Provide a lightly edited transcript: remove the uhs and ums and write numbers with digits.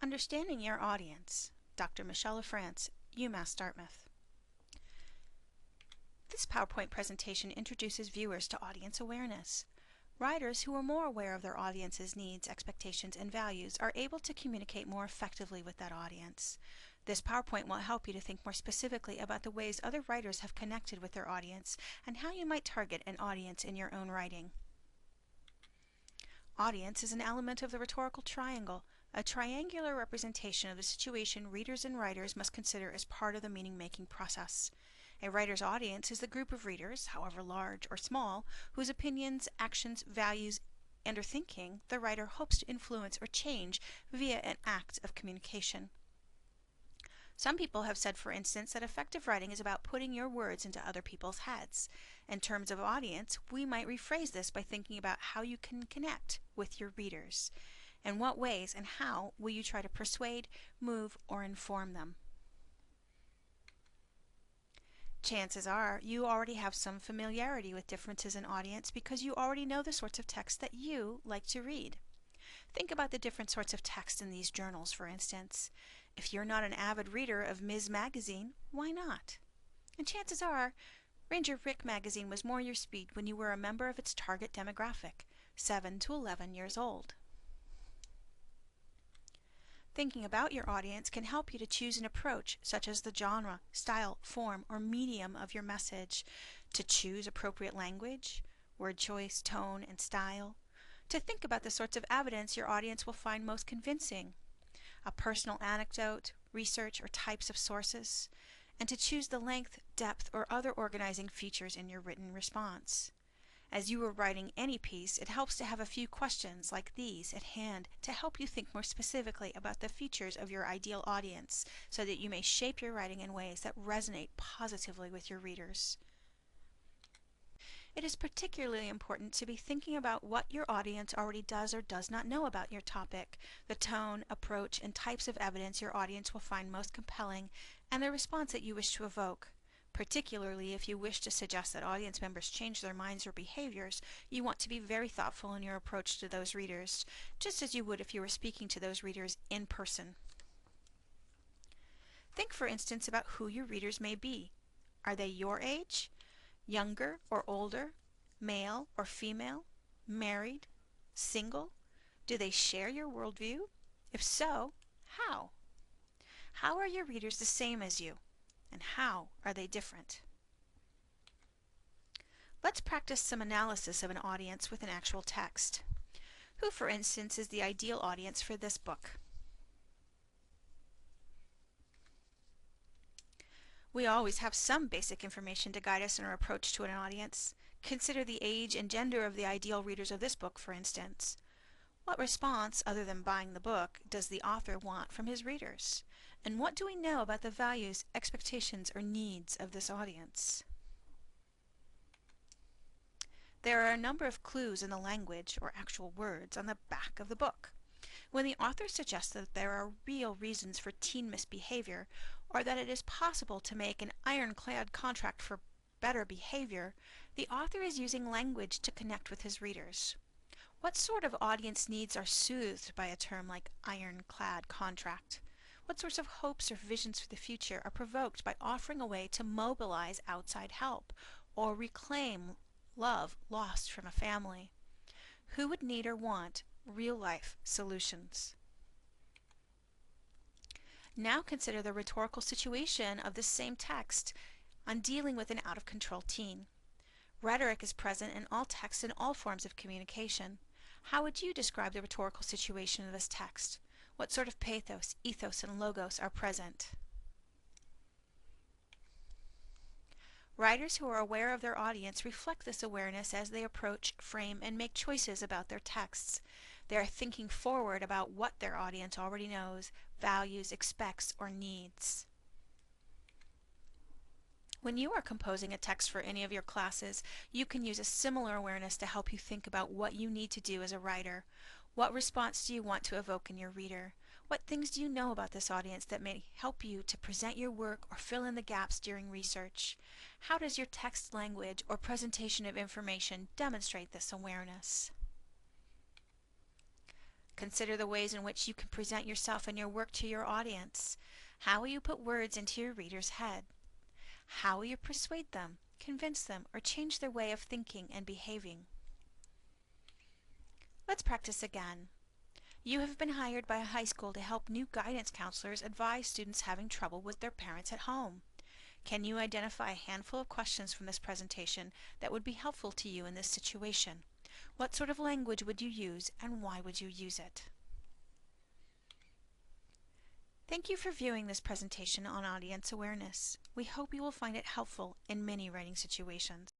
Understanding Your Audience, Dr. Michelle LaFrance, UMass Dartmouth. This PowerPoint presentation introduces viewers to audience awareness. Writers who are more aware of their audience's needs, expectations, and values are able to communicate more effectively with that audience. This PowerPoint will help you to think more specifically about the ways other writers have connected with their audience and how you might target an audience in your own writing. Audience is an element of the rhetorical triangle, a triangular representation of the situation readers and writers must consider as part of the meaning-making process. A writer's audience is the group of readers, however large or small, whose opinions, actions, values, and/or thinking the writer hopes to influence or change via an act of communication. Some people have said, for instance, that effective writing is about putting your words into other people's heads. In terms of audience, we might rephrase this by thinking about how you can connect with your readers. In what ways and how will you try to persuade, move, or inform them? Chances are you already have some familiarity with differences in audience because you already know the sorts of text that you like to read. Think about the different sorts of text in these journals, for instance. If you're not an avid reader of Ms. Magazine, why not? And chances are, Ranger Rick Magazine was more your speed when you were a member of its target demographic, 7 to 11 years old. Thinking about your audience can help you to choose an approach such as the genre, style, form, or medium of your message, to choose appropriate language, word choice, tone, and style, to think about the sorts of evidence your audience will find most convincing, a personal anecdote, research, or types of sources, and to choose the length, depth, or other organizing features in your written response. As you are writing any piece, it helps to have a few questions like these at hand to help you think more specifically about the features of your ideal audience so that you may shape your writing in ways that resonate positively with your readers. It is particularly important to be thinking about what your audience already does or does not know about your topic, the tone, approach, and types of evidence your audience will find most compelling, and the response that you wish to evoke. Particularly if you wish to suggest that audience members change their minds or behaviors, you want to be very thoughtful in your approach to those readers, just as you would if you were speaking to those readers in person. Think, for instance, about who your readers may be. Are they your age? Younger or older, male or female, married, single? Do they share your worldview? If so, how? How are your readers the same as you, and how are they different? Let's practice some analysis of an audience with an actual text. Who, for instance, is the ideal audience for this book? We always have some basic information to guide us in our approach to an audience. Consider the age and gender of the ideal readers of this book, for instance. What response, other than buying the book, does the author want from his readers? And what do we know about the values, expectations, or needs of this audience? There are a number of clues in the language, or actual words, on the back of the book. When the author suggests that there are real reasons for teen misbehavior, or that it is possible to make an ironclad contract for better behavior, the author is using language to connect with his readers. What sort of audience needs are soothed by a term like ironclad contract? What sorts of hopes or visions for the future are provoked by offering a way to mobilize outside help or reclaim love lost from a family? Who would need or want real-life solutions? Now consider the rhetorical situation of this same text on dealing with an out-of-control teen. Rhetoric is present in all texts and all forms of communication. How would you describe the rhetorical situation of this text? What sort of pathos, ethos, and logos are present? Writers who are aware of their audience reflect this awareness as they approach, frame, and make choices about their texts. They are thinking forward about what their audience already knows, values, expects, or needs. When you are composing a text for any of your classes, you can use a similar awareness to help you think about what you need to do as a writer. What response do you want to evoke in your reader? What things do you know about this audience that may help you to present your work or fill in the gaps during research? How does your text language or presentation of information demonstrate this awareness? Consider the ways in which you can present yourself and your work to your audience. How will you put words into your reader's head? How will you persuade them, convince them, or change their way of thinking and behaving? Let's practice again. You have been hired by a high school to help new guidance counselors advise students having trouble with their parents at home. Can you identify a handful of questions from this presentation that would be helpful to you in this situation? What sort of language would you use, and why would you use it? Thank you for viewing this presentation on audience awareness. We hope you will find it helpful in many writing situations.